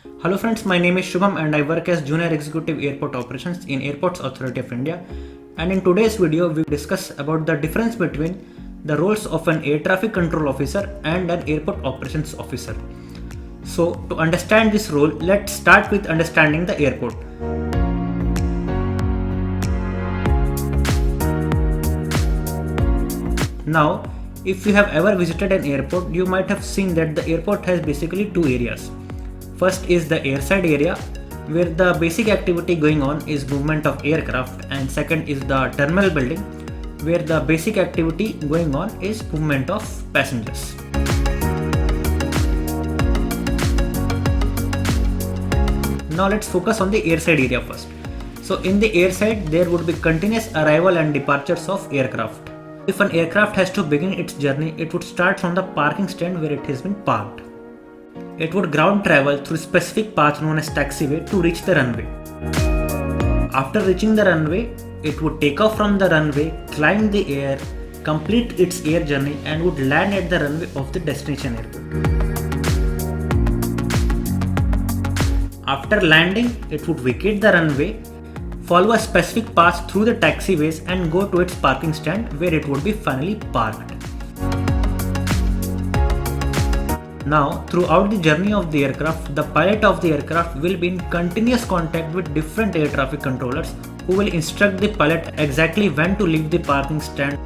Hello friends, my name is Shubham and I work as Junior Executive Airport Operations in Airports Authority of India. And in today's video, we discuss about the difference between the roles of an air traffic control officer and an airport operations officer. So to understand this role, let's start with understanding the airport. Now, if you have ever visited an airport, you might have seen that the airport has basically two areas. First is the airside area, where the basic activity going on is movement of aircraft, and second is the terminal building, where the basic activity going on is movement of passengers. Now let's focus on the airside area first. So in the airside, there would be continuous arrival and departures of aircraft. If an aircraft has to begin its journey, it would start from the parking stand where it has been parked. It would ground travel through specific path known as taxiway to reach the runway. After reaching the runway, it would take off from the runway, climb the air, complete its air journey and would land at the runway of the destination airport. After landing, it would vacate the runway, follow a specific path through the taxiways and go to its parking stand where it would be finally parked. Now, throughout the journey of the aircraft, the pilot of the aircraft will be in continuous contact with different air traffic controllers who will instruct the pilot exactly when to leave the parking stand,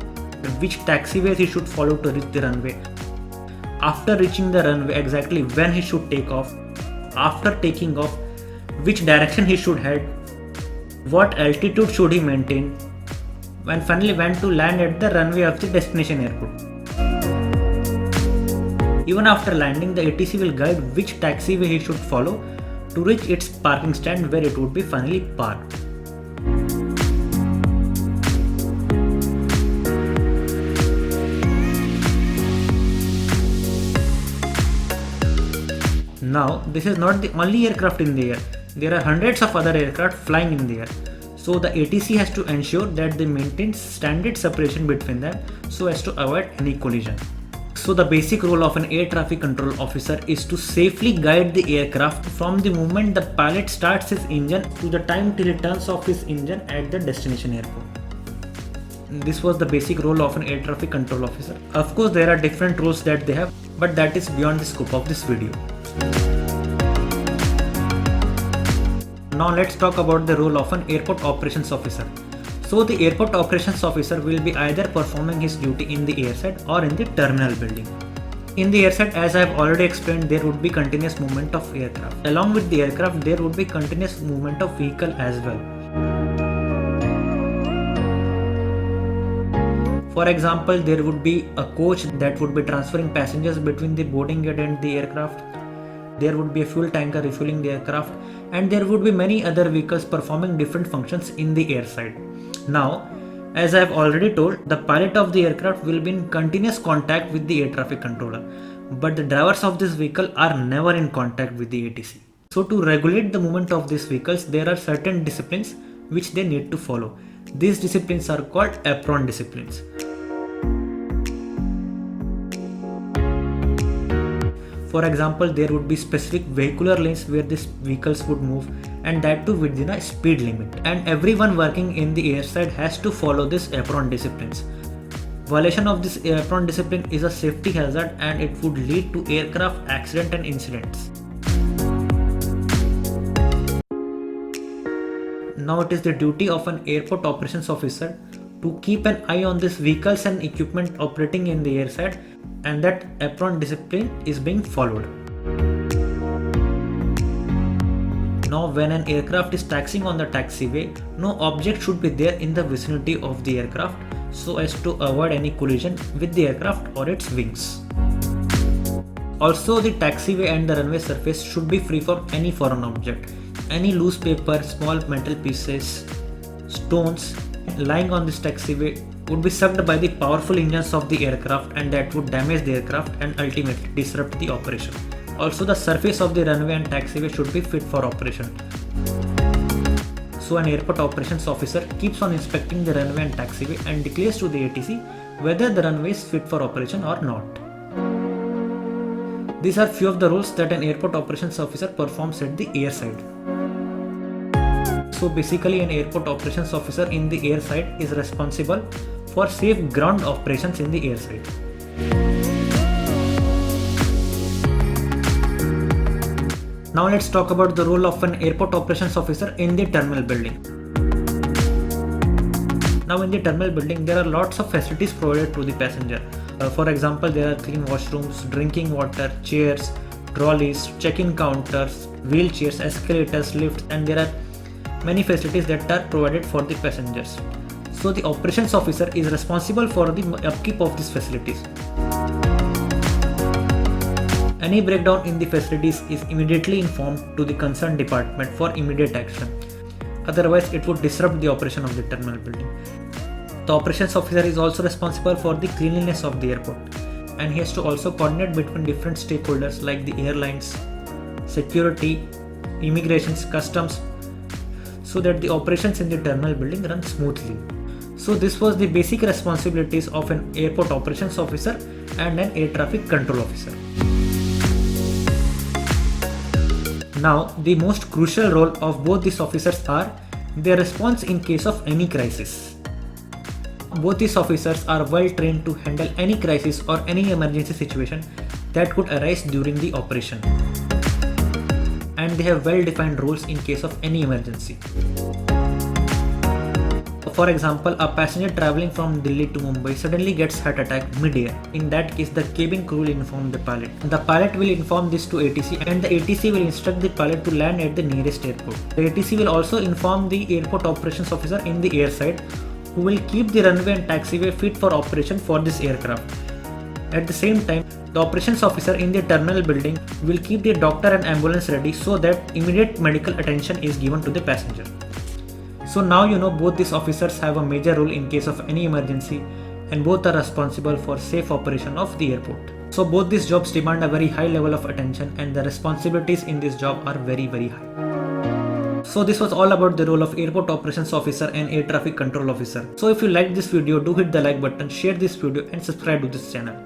which taxiways he should follow to reach the runway. After reaching the runway, exactly when he should take off. After taking off, which direction he should head, what altitude should he maintain, and finally when to land at the runway of the destination airport. Even after landing, the ATC will guide which taxiway he should follow to reach its parking stand where it would be finally parked. Now, this is not the only aircraft in the air. There are hundreds of other aircraft flying in the air. So the ATC has to ensure that they maintain standard separation between them so as to avoid any collision. So the basic role of an air traffic control officer is to safely guide the aircraft from the moment the pilot starts his engine to the time till he turns off his engine at the destination airport. This was the basic role of an air traffic control officer. Of course, there are different roles that they have, but that is beyond the scope of this video. Now let's talk about the role of an airport operations officer. So the airport operations officer will be either performing his duty in the airside or in the terminal building. In the airside, as I have already explained, there would be continuous movement of aircraft. Along with the aircraft, there would be continuous movement of vehicle as well. For example, there would be a coach that would be transferring passengers between the boarding gate and the aircraft. There would be a fuel tanker refueling the aircraft, and there would be many other vehicles performing different functions in the airside. Now, as I have already told, the pilot of the aircraft will be in continuous contact with the air traffic controller, but the drivers of this vehicle are never in contact with the ATC. So to regulate the movement of these vehicles, there are certain disciplines which they need to follow. These disciplines are called apron disciplines. For example, there would be specific vehicular lanes where these vehicles would move, and that too within a speed limit. And everyone working in the airside has to follow these apron disciplines. Violation of this apron discipline is a safety hazard and it would lead to aircraft accident and incidents. Now it is the duty of an airport operations officer to keep an eye on these vehicles and equipment operating in the airside, and that apron discipline is being followed. Now when an aircraft is taxiing on the taxiway, no object should be there in the vicinity of the aircraft so as to avoid any collision with the aircraft or its wings. Also, the taxiway and the runway surface should be free from any foreign object. Any loose paper, small metal pieces, stones lying on this taxiway would be sucked by the powerful engines of the aircraft, and that would damage the aircraft and ultimately disrupt the operation. Also, the surface of the runway and taxiway should be fit for operation. So an airport operations officer keeps on inspecting the runway and taxiway and declares to the ATC whether the runway is fit for operation or not. These are few of the roles that an airport operations officer performs at the airside. So basically, an airport operations officer in the airside is responsible for safe ground operations in the airside. Now let's talk about the role of an airport operations officer in the terminal building. Now in the terminal building, there are lots of facilities provided to the passenger. For example, there are clean washrooms, drinking water, chairs, trolleys, check-in counters, wheelchairs, escalators, lifts, and there are many facilities that are provided for the passengers. So the operations officer is responsible for the upkeep of these facilities. Any breakdown in the facilities is immediately informed to the concerned department for immediate action. Otherwise, it would disrupt the operation of the terminal building. The operations officer is also responsible for the cleanliness of the airport, and he has to also coordinate between different stakeholders like the airlines, security, immigrations, customs, so that the operations in the terminal building run smoothly. So this was the basic responsibilities of an airport operations officer and an air traffic control officer. Now, the most crucial role of both these officers are their response in case of any crisis. Both these officers are well trained to handle any crisis or any emergency situation that could arise during the operation. And they have well defined rules in case of any emergency. For example, a passenger traveling from Delhi to Mumbai suddenly gets heart attack mid-air. In that case, the cabin crew will inform the pilot. The pilot will inform this to ATC, and the ATC will instruct the pilot to land at the nearest airport. The ATC will also inform the airport operations officer in the airside, who will keep the runway and taxiway fit for operation for this aircraft. At the same time, the operations officer in the terminal building will keep the doctor and ambulance ready so that immediate medical attention is given to the passenger. So now you know both these officers have a major role in case of any emergency, and both are responsible for safe operation of the airport. So both these jobs demand a very high level of attention, and the responsibilities in this job are very high. So this was all about the role of airport operations officer and air traffic control officer. So if you liked this video, do hit the like button, share this video and subscribe to this channel.